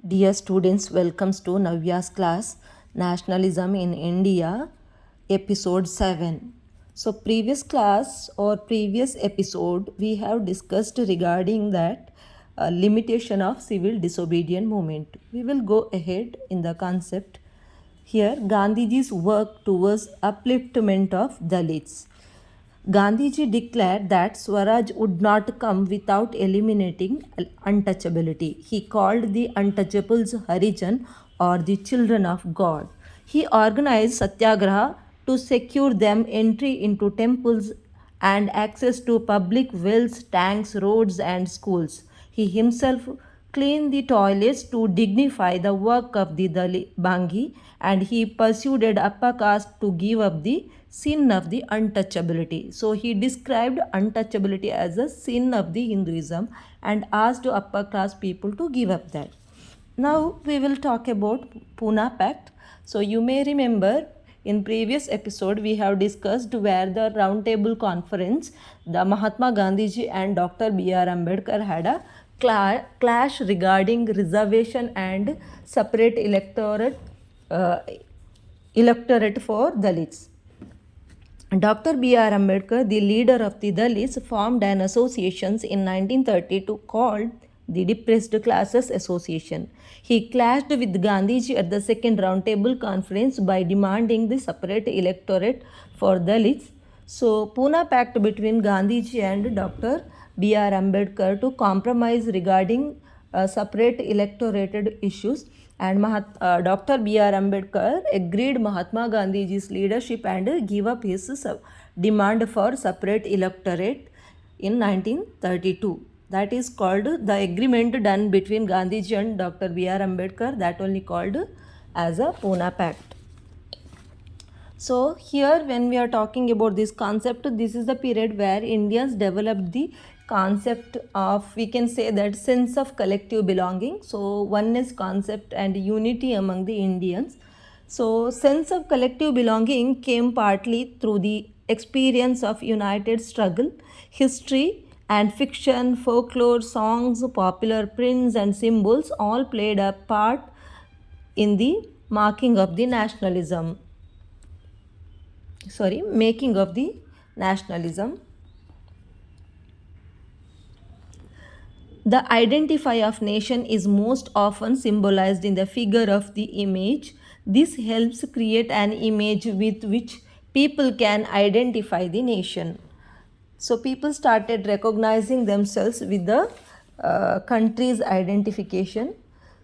Dear students, welcomes to Navya's class, Nationalism in India, episode 7. So previous class or previous episode, we have discussed regarding that limitation of civil disobedient movement. We will go ahead in the concept. Here, Gandhiji's work towards upliftment of Dalits. Gandhiji declared that Swaraj would not come without eliminating untouchability. He called the untouchables Harijan or the children of God. He organized Satyagraha to secure them entry into temples and access to public wells, tanks, roads, and schools. He himself cleaned the toilets to dignify the work of the Bangi, and he persuaded upper caste to give up the sin of the untouchability. So he described untouchability as a sin of the Hinduism and asked upper class people to give up that. Now we will talk about Pune Pact. So you may remember in previous episode we have discussed where the roundtable conference, the Mahatma Gandhiji and Dr. B.R. Ambedkar had a clash regarding reservation and separate electorate for Dalits. Dr. B.R. Ambedkar, the leader of the Dalits, formed an association in 1932 called the Depressed Classes Association. He clashed with Gandhiji at the second roundtable conference by demanding the separate electorate for Dalits. So, Pune Pact between Gandhiji and Dr. B.R. Ambedkar to compromise regarding separate electorated issues, and Dr. B.R. Ambedkar agreed Mahatma Gandhiji's leadership and gave up his demand for separate electorate in 1932. That is called the agreement done between Gandhiji and Dr. B.R. Ambedkar, that only called as a Pune Pact. So here when we are talking about this concept, this is the period where Indians developed the concept of, we can say that, sense of collective belonging. So oneness concept and unity among the Indians. So sense of collective belonging came partly through the experience of united struggle, history and fiction, folklore, songs, popular prints and symbols all played a part in the making of the nationalism. The identify of nation is most often symbolized in the figure of the image. This helps create an image with which people can identify the nation. So people started recognizing themselves with the country's identification.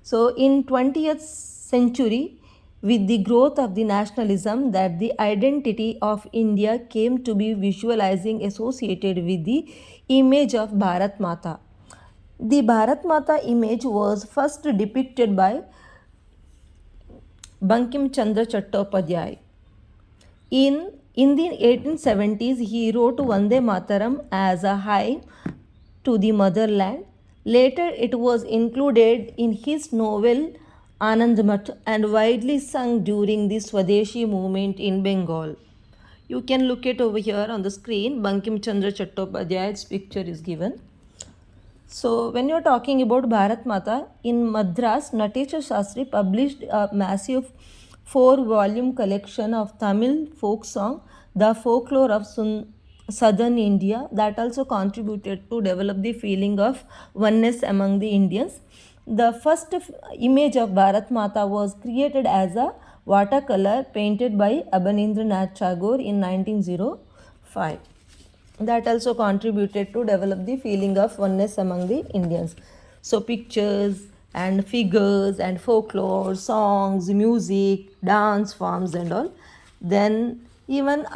So in 20th century, with the growth of the nationalism, that the identity of India came to be visualizing associated with the image of Bharat Mata. The Bharat Mata image was first depicted by Bankim Chandra Chattopadhyay. In the 1870s, he wrote Vande Mataram as a hymn to the motherland. Later, it was included in his novel Anandmat and widely sung during the Swadeshi movement in Bengal. You can look it over here on the screen. Bankim Chandra Chattopadhyay's picture is given. So when you're talking about Bharat Mata, in Madras, Natesha Shastri published a massive 4-volume collection of Tamil folk song, The Folklore of Southern India, that also contributed to develop the feeling of oneness among the Indians. The first image of Bharat Mata was created as a watercolor painted by Abanindranath Tagore in 1905. That also contributed to develop the feeling of oneness among the Indians. So pictures and figures and folklore, songs, music, dance forms and all. Then even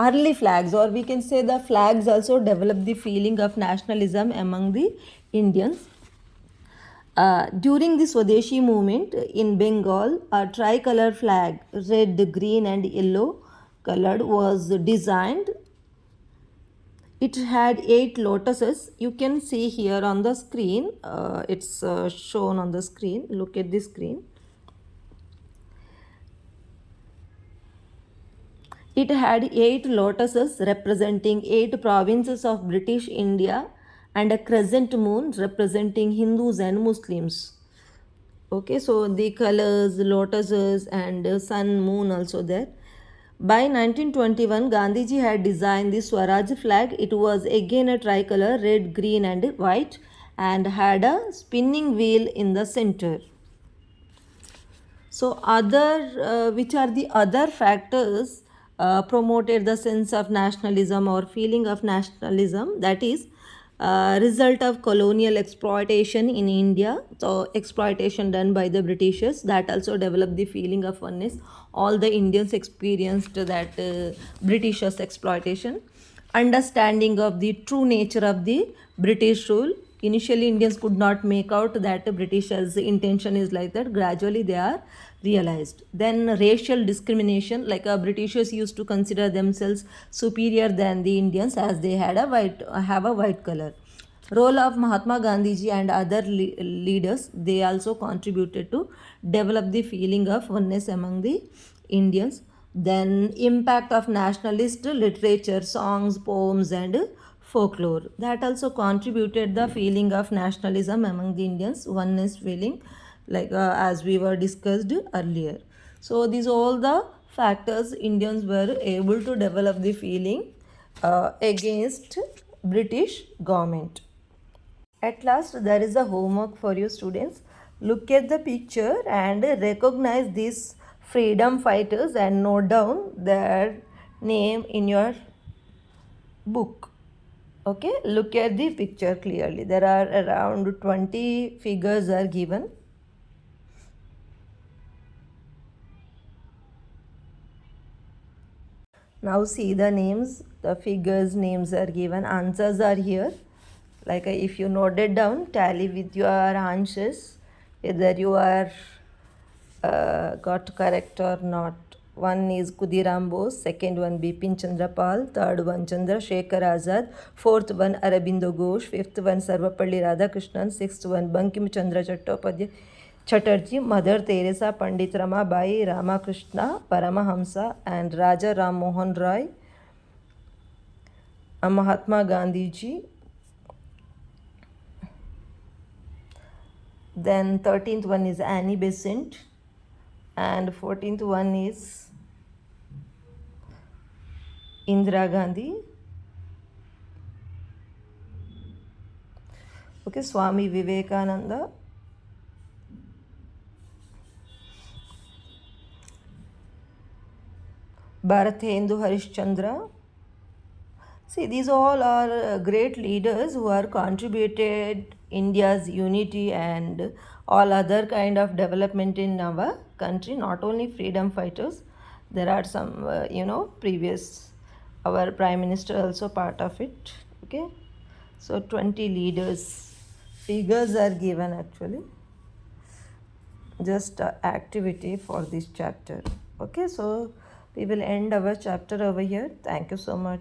early flags, or we can say the flags, also developed the feeling of nationalism among the Indians. During the Swadeshi movement in Bengal, a tricolor flag, red, green and yellow colored, was designed. It had 8 lotuses. You can see here on the screen. It's shown on the screen. Look at the screen. It had 8 lotuses representing 8 provinces of British India and a crescent moon representing Hindus and Muslims. Okay, so the colors, lotuses, and sun, moon also there. By 1921, Gandhiji had designed the Swaraj flag. It was again a tricolor, red, green, and white, and had a spinning wheel in the center. So, which are the other factors promoted the sense of nationalism or feeling of nationalism? That is, result of colonial exploitation in India. So, exploitation done by the Britishers that also developed the feeling of oneness. All the Indians experienced that Britishers exploitation. Understanding of the true nature of the British rule. Initially, Indians could not make out that the Britishers' intention is like that. Gradually, they are realized. Then, racial discrimination, like Britishers used to consider themselves superior than the Indians as they had have a white color. Role of Mahatma Gandhiji and other leaders, they also contributed to develop the feeling of oneness among the Indians. Then impact of nationalist literature, songs, poems, and folklore, that also contributed the feeling of nationalism among the Indians, oneness feeling, like as we were discussed earlier. So these all the factors Indians were able to develop the feeling against British government. At last, there is a homework for you students. Look at the picture and recognize these freedom fighters and note down their name in your book. Okay, look at the picture clearly. There are around 20 figures are given. Now see the names, the figures names are given, answers are here. Like if you note it down, tally with your answers whether you are got correct or not. One is Khudiram Bose, second one Bipin Chandra Pal, third one Chandra Shekhar Azad, fourth one Arabindo Ghosh, fifth one Sarvapalli Radhakrishnan, sixth one Bankim Chandra Chatterjee, Mother Teresa, Pandit Ramabai, Ramakrishna, Paramahamsa, and Raja Ram Mohan Roy, Mahatma Gandhi ji. Then 13th one is Annie Besant, and 14th one is Indira Gandhi. Okay, Swami Vivekananda. Bharathendu Harishchandra. See, these all are great leaders who are contributed India's unity and all other kind of development in our country. Not only freedom fighters, there are some previous, our prime minister also part of it. Okay, so 20 leaders. Figures are given actually. Just activity for this chapter. Okay, so we will end our chapter over here. Thank you so much.